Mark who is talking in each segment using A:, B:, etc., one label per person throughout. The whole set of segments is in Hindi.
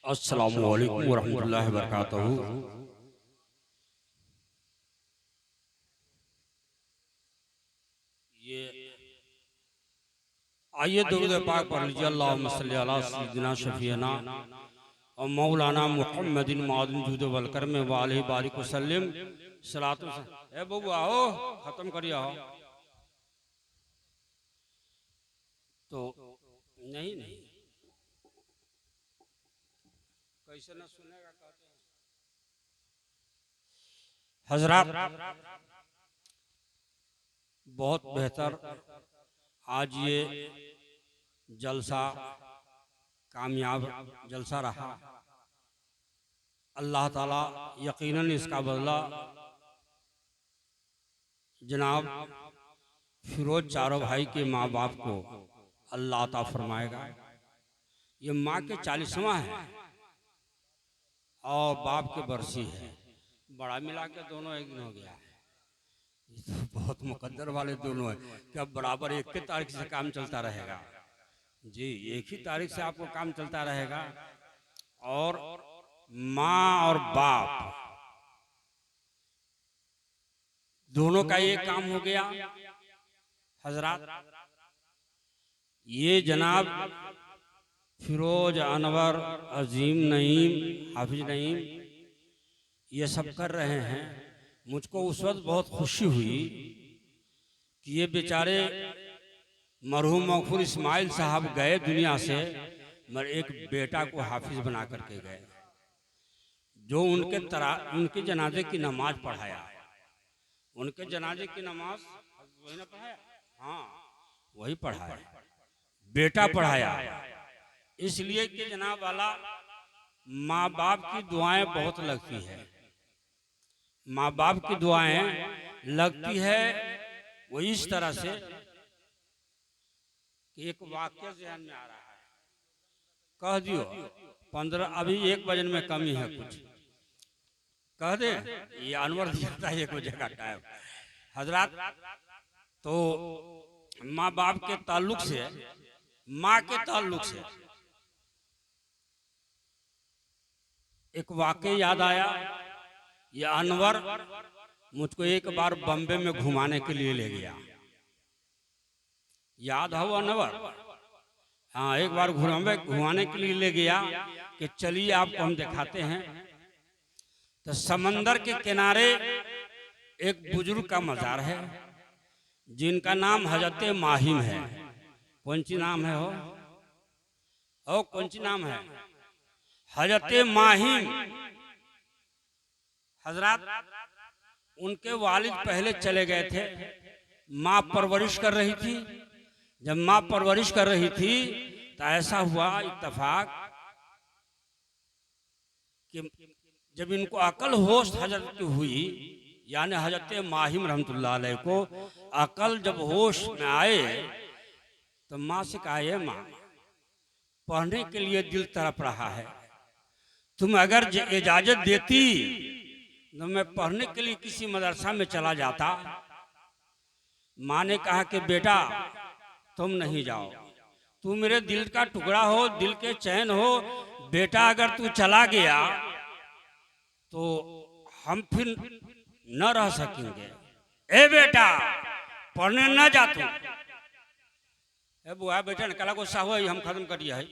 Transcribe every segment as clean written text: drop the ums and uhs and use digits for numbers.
A: अस्सलामु अलैकुम वरहमतुल्लाहि वबरकातुहू। ये आइए दुरूद पाक पढ़ लीजिए। अल्लाहुम्मा सल्ली अला सय्यिदिना शफीना और मौलाना मुहम्मदिन मादिन जुद वल करम व अलैहि बारिक वसल्लम सलातु। ए बबू आओ, खत्म करिए। आओ तो नहीं नहीं कैसे ना सुनेगा कहते हैं हजरात। बहुत बेहतर आज ये जलसा कामयाब जलसा रहा। अल्लाह ताला यकीनन इसका बदला जनाब फिरोज चारों भाई के माँ बाप को अल्लाह अता फरमाएगा। ये माँ के 40वां है और बाप के बरसी है। बड़ा मिला के दोनों एक दिन हो गया है। ये तो बहुत मुकद्दर वाले दोनों है कि अब बराबर एक ही तारीख से काम चलता रहेगा। जी, एक ही तारीख से आपको काम चलता रहेगा। और माँ और बाप दोनों का ये काम हो गया। हजरात, ये जनाब फिरोज, अनवर, अजीम, नईम, हाफिज नईम ये सब कर रहे हैं। मुझको उस वक्त बहुत खुशी हुई कि ये बेचारे मरहूम मगफूर इस्माइल साहब गए दुनिया से, मगर एक बेटा को हाफिज बना करके गए, जो उनके जनाजे की नमाज पढ़ाया। उनके जनाजे की नमाज वही ना पढ़ाया? हाँ, वही पढ़ाया, बेटा पढ़ाया। इसलिए कि जनाब वाला माँ बाप की दुआएं बहुत लगती है। माँ बाप की दुआएं लगती है वो इस तरह से कि एक वाक्य ज़हन में आ रहा है, कह दियो 15 अभी 1 बजन में कमी है, कुछ कह दे। ये अनवर दिया 1 बजे का टाइम। हजरात, तो माँ बाप के ताल्लुक से, माँ के ताल्लुक से एक वाक्य याद आया। ये अनवर मुझको एक बार बम्बे में घुमाने के लिए ले गया। याद है वो अनवर? हाँ, एक बार घुमाने के लिए ले गया कि चलिए आपको हम दिखाते हैं। तो समंदर के किनारे एक बुजुर्ग का मजार है जिनका नाम हजरत माहिम है। कौन सी नाम है हो? ओ कौन सी नाम है? हजरत माहिम। हजरात, उनके वालिद पहले चले गए थे, माँ परवरिश कर रही थी। जब माँ परवरिश कर रही थी तो ऐसा हुआ इत्तेफाक कि जब इनको अकल होश हजरत की हुई, यानी हजरत माहिम रहमतुल्लाह अलैह को अकल जब होश में आए तो माँ से कहा, ये माँ, पढ़ने के लिए दिल तड़प रहा है, तुम अगर इजाजत देती तो मैं पढ़ने के लिए किसी मदरसा में चला जाता। माँ ने कहा कि बेटा तुम नहीं जाओ, तू मेरे दिल का टुकड़ा हो, दिल के चैन हो। बेटा अगर तू चला गया तो हम फिर न रह सकेंगे। ए बेटा, पढ़ने न जा तू। ए बुआ बेटा ने कला गुस्सा हुआ, हम खत्म करिए है,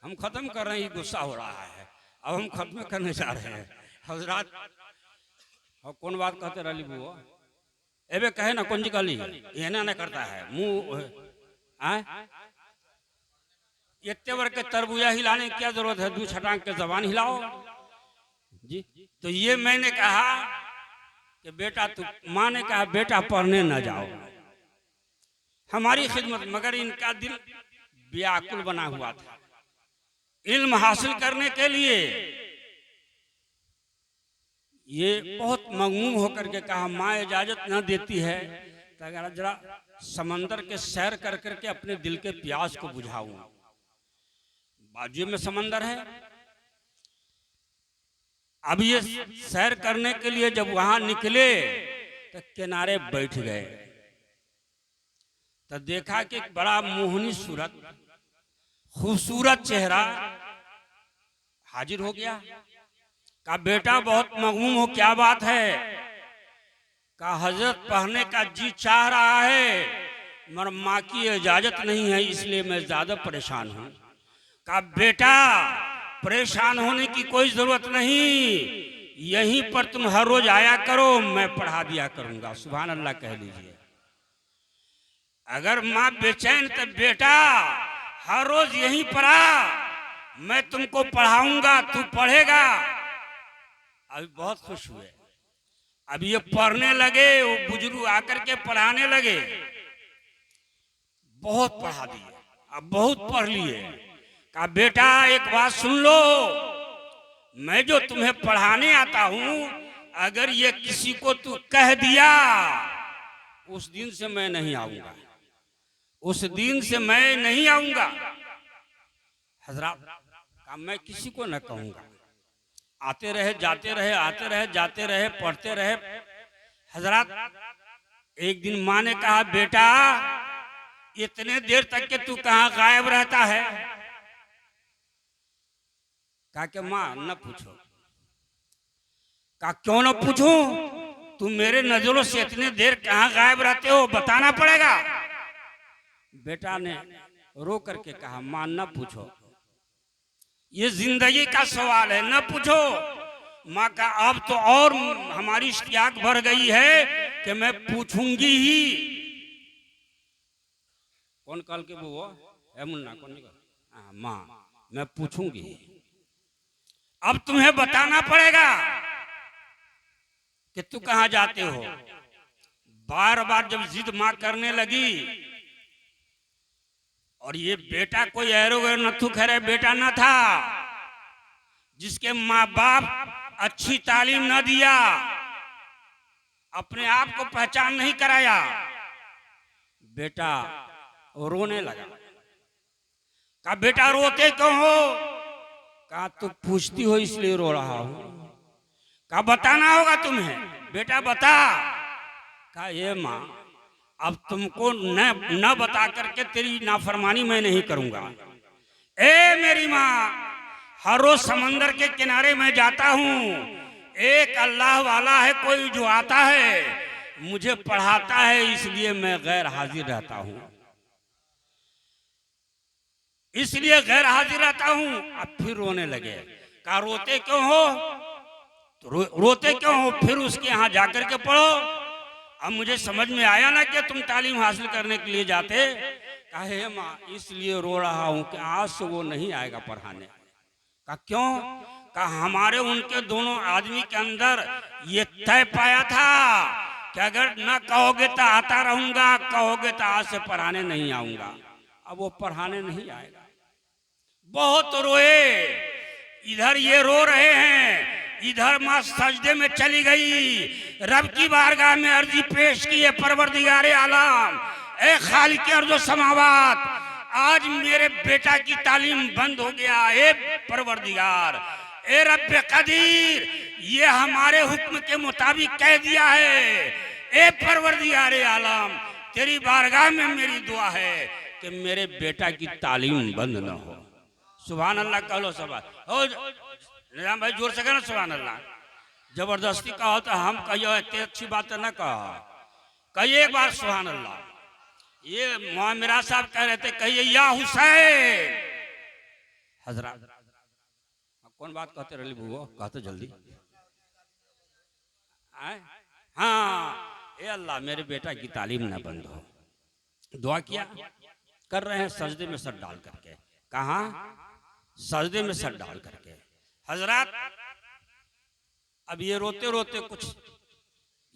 A: हम खत्म कर रहे हैं, गुस्सा हो रहा है, अब हम खत्म करने जा रहे हैं। हजरात, और कौन बात कहते रही बुआ? एबे कहे ना कौन जी कली ये ना करता है मुंह। इतने वर्ग के तरबूजा हिलाने की क्या जरूरत है? 2 छटांग के जबान हिलाओ जी। तो ये मैंने कहा कि बेटा तू, माँ ने कहा बेटा पढ़ने न जाओ, हमारी खिदमत। मगर इनका दिल व्याकुल बना हुआ था इल्म हासिल करने के लिए। ये बहुत मगमूम होकर के कहा, माँ इजाजत न देती है तो अगर जरा समंदर के सैर कर करके अपने दिल के प्यास को बुझाऊं। बाजू में समंदर है। अब ये सैर करने के लिए जब वहां निकले तो किनारे बैठ गए तो देखा कि बड़ा मोहनी सूरत, खूबसूरत चेहरा हाजिर हो गया। कहा बेटा बहुत मगमूम हो, क्या बात है? कहा हजरत पढ़ने का जी चाह रहा है मगर माँ की इजाजत नहीं है, इसलिए मैं ज्यादा परेशान हूँ। कहा बेटा परेशान होने की कोई जरूरत नहीं, यहीं पर तुम हर रोज आया करो, मैं पढ़ा दिया करूंगा। सुभान अल्लाह कह लीजिए। अगर माँ बेचैन तो बेटा हर रोज यहीं पर आ, मैं तुमको पढ़ाऊंगा, तू पढ़ेगा। अभी बहुत खुश हुए। अब ये पढ़ने लगे, वो बुजुर्ग आकर के पढ़ाने लगे। बहुत पढ़ा दिए, अब बहुत पढ़ लिए। कहा बेटा एक बात सुन लो, मैं जो तुम्हें पढ़ाने आता हूं, अगर ये किसी को तू कह दिया, उस दिन से मैं नहीं आऊंगा, उस दिन से मैं नहीं आऊंगा। हजरत कहा मैं किसी को न कहूंगा। आते रहे जाते रहे, आते रहे जाते रहे, पढ़ते रहे। हजरत एक दिन माँ ने कहा बेटा इतने देर तक के तू कहाँ गायब रहता है? कहा कि माँ न पूछो। कहा क्यों न पूछूं? तुम मेरे नजरों से इतने देर कहाँ गायब रहते हो, बताना पड़ेगा। बेटा ने रो करके कहा माँ न पूछो, ये जिंदगी का सवाल है, न पूछो। माँ का अब तो और हमारी इश्तियाक भर गई है कि मैं पूछूंगी ही। कौन कल के वो है मुन्ना कौन? माँ मैं पूछूंगी, अब तुम्हें बताना पड़ेगा कि तू कहां जाते हो। बार बार जब जिद मां करने लगी, और ये बेटा कोई एरोगर नथु खैरे बेटा न था, जिसके माँ बाप अच्छी तालीम न दिया, अपने आप को पहचान नहीं कराया। बेटा रोने लगा। कहा बेटा रोते क्यों हो? कहा तू पूछती हो इसलिए रो रहा हूं। कहा बताना होगा तुम्हें, बेटा बता। कहा ये माँ अब तुमको न बता करके तेरी नाफरमानी मैं नहीं करूंगा। ए मेरी माँ, हर रोज समंदर के किनारे मैं जाता हूँ, एक अल्लाह वाला है कोई जो आता है, मुझे पढ़ाता है, इसलिए मैं गैर हाजिर रहता हूँ, इसलिए गैर हाजिर रहता हूँ। अब फिर रोने लगे। कहा रोते क्यों हो? तो रोते क्यों हो? फिर उसके यहाँ जाकर के पढ़ो। अब मुझे समझ में आया ना कि तुम तालीम हासिल करने के लिए जाते। कहा हे माँ इसलिए रो रहा हूँ कि आज से वो नहीं आएगा पढ़ाने। कहा क्यों? कहा हमारे उनके दोनों आदमी के अंदर ये तय पाया था कि अगर न कहोगे तो आता रहूंगा, कहोगे तो आज से पढ़ाने नहीं आऊंगा। अब वो पढ़ाने नहीं आएगा। बहुत रोए, इधर ये रो रहे हैं, इधर माँ सजदे में चली गई, रब की बारगाह में अर्जी पेश की है, परवरदिगारे आलम, ए खालिक अर्ज़ व समावात, आज मेरे बेटा की तालीम बंद हो गया। ए परवरदिगार, ए रब कदीर, ये हमारे हुक्म के मुताबिक कह दिया है। ए परवरदिगारे आलम, तेरी बारगाह में मेरी दुआ है कि मेरे बेटा की तालीम बंद न हो। सुभान अल्लाह कह लो सब हो। निजाम भाई जोर से कहना सुभान अल्लाह। जबरदस्ती कहो तो हम कहियो इतनी अच्छी बात न कहो, कहिए एक बार सुभान अल्लाह। ये मोहम्मद साहब कह रहे थे कहिए या हुसैन। हजरत कौन बात कहते रही बुआ? कहते जल्दी। हाँ ए अल्लाह मेरे बेटा की तालीम न बंद हो। दुआ किया, कर रहे हैं सजदे में सर डाल करके। कहाँ? सजदे में सर डाल करके। हजरत अब ये रोते रोते कुछ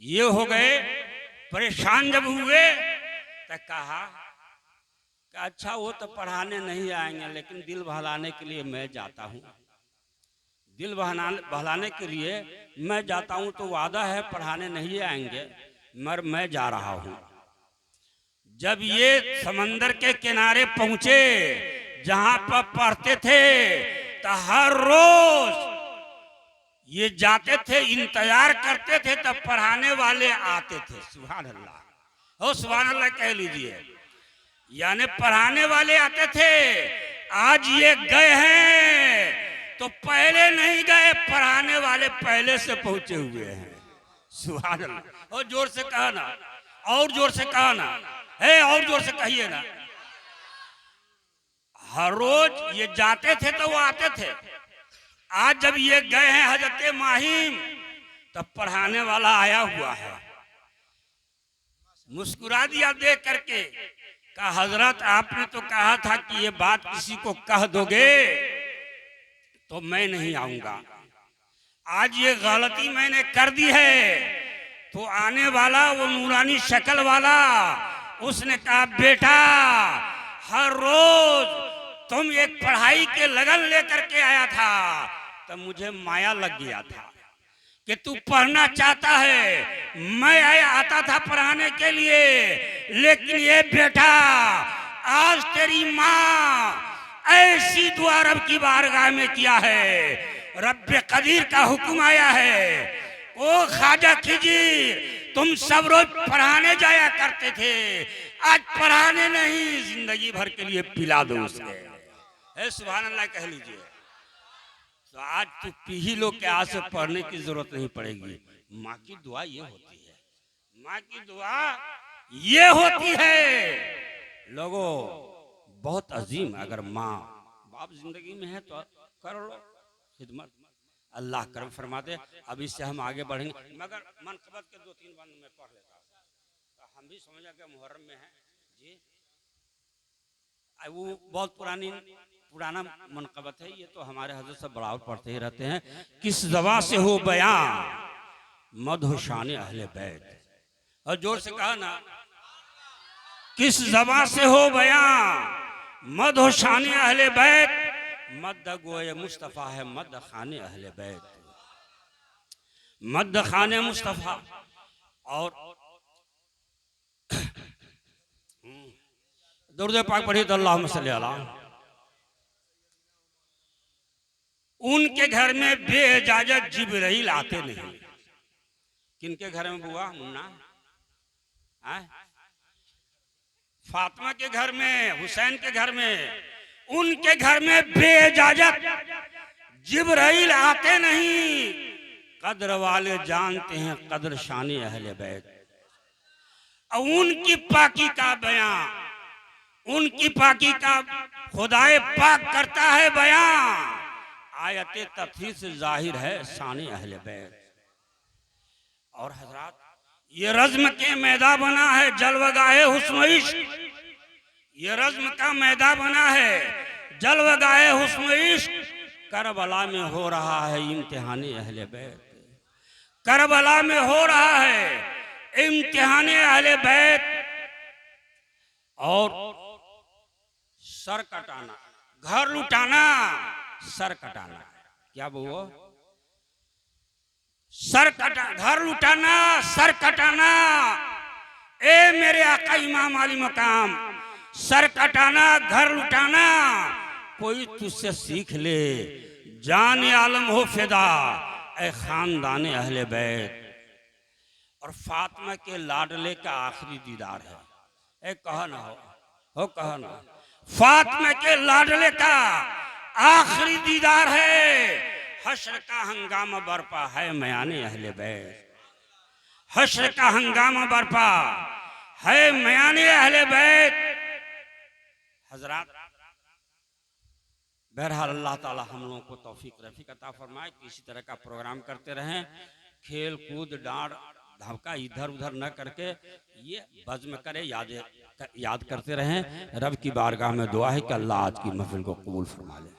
A: ये हो गए, परेशान जब हुए तो कहा कि अच्छा वो तो पढ़ाने नहीं आएंगे, लेकिन दिल बहलाने के लिए मैं जाता हूँ, दिल बहलाने के लिए मैं जाता हूँ, तो वादा है पढ़ाने नहीं आएंगे मगर मैं जा रहा हूँ। जब ये समंदर के किनारे पहुंचे जहां पर पढ़ते थे, तो हर रोज ये जाते थे, इंतजार करते थे, तब पढ़ाने वाले आते थे। सुभान अल्लाह, हो सुभान अल्लाह कह लीजिए। यानी पढ़ाने वाले आते थे, आज ये गए हैं तो पहले नहीं गए, पढ़ाने वाले पहले से पहुंचे हुए हैं। सुभान अल्लाह। और जोर से कहा ना, और जोर से कहा ना, है और जोर से कहिए ना। हर रोज ये जाते थे तो वो आते थे। आज जब ये गए हैं हजरत माहिम, तब पढ़ाने वाला आया हुआ है। मुस्कुरा दिया देख करके, कहा हजरत आपने तो कहा था कि ये बात किसी को कह दोगे तो मैं नहीं आऊंगा। आज ये गलती मैंने कर दी है। तो आने वाला वो नूरानी शक्ल वाला, उसने कहा बेटा हर रोज तुम एक पढ़ाई के लगन लेकर के आया था, तब मुझे माया लग गया था कि तू पढ़ना चाहता है। मैं आता था पढ़ाने के लिए, लेकिन ये बेटा आज तेरी माँ ऐसी दुआ रब की बारगाह में किया है, रब्बे कदीर का हुक्म आया है, ओ ख्वाजा खिजीर तुम सब रोज पढ़ाने जाया करते थे, आज पढ़ाने नहीं जिंदगी भर के लिए पिला दो उसे। सुभान अल्लाह कह लीजिए। तो आज तो पी ही लो के आज से पढ़ने की जरूरत नहीं पड़ेगी। माँ की दुआ ये होती है, माँ की दुआ ये होती है। लोगों बहुत अजीम, अगर माँ बाप जिंदगी में है तो कर लो खिदमत, अल्लाह करम फरमा दे। अब इससे हम आगे बढ़ेंगे, मगर मनकबत के 2-3 बंद में पढ़ लेता हूँ, तो हम भी समझा कि मुहर्रम में है जी। वो बहुत पुराना मनकबत है, ये तो हमारे हजरत सब बराबर पढ़ते ही रहते हैं। किस दवा से हो बयां मदह शान अहले बैत। और जोर से कहा ना, किस दवा से हो बयां मदह शान अहले बैत, मद गोए मुस्तफ़ा है मद खाने अहले बैत, मद खाने मुस्तफ़ा। और दुरूद पाक पढ़िए तो अल्लाहुम्मा सल्ली अला। उनके घर में बेइजाजत जिब्राइल आते नहीं। किनके घर में बुआ मुन्ना? फातिमा के घर में, हुसैन के घर में, उनके घर में बेइजाजत जिब्राइल आते नहीं। कद्र वाले जानते हैं कद्र शानी अहले बैत। और उनकी पाकी का बयां, उनकी पाकी का खुदाए पाक करता है बयां। आयते तफसीर से जाहिर है शानी अहले बैत। और हजरात ये रज़्म के मैदान बना है जलवगाहे हुस्न इश्क, ये रज़्म का मैदान बना है जलवगाहे हुस्न इश्क। करबला में हो रहा है इम्तिहान अहले बैत, करबला में हो रहा है इम्तिहान अहले बैत। और सर कटाना, घर लुटाना, सर कटाना, क्या वो सर कटा, घर लुटाना, सर कटाना। ए मेरे आका इमाम अली मकाम, सर कटाना घर लुटाना कोई तुझसे सीख ले, जान आलम हो फिदा ए खानदान अहले बैत। और फातिमा के लाडले का आखिरी दीदार है। ए कहा ना हो कहा ना, फातिमा के लाडले का आखिरी दीदार है। हश्र का हंगामा बरपा है मयाने अहले बैत, हश्र का हंगामा बरपा है मयाने अहले बैत। हजरात बहरहाल अल्लाह ताला हम लोगों को तौफीक रफीक अता फरमाए कि इसी तरह का प्रोग्राम करते रहें। खेल कूद डांड धमका इधर उधर न करके ये बज़्म करे, याद करते रहें। रब की बारगाह में दुआ है कि अल्लाह आज की महफिल को कबूल फरमा ले।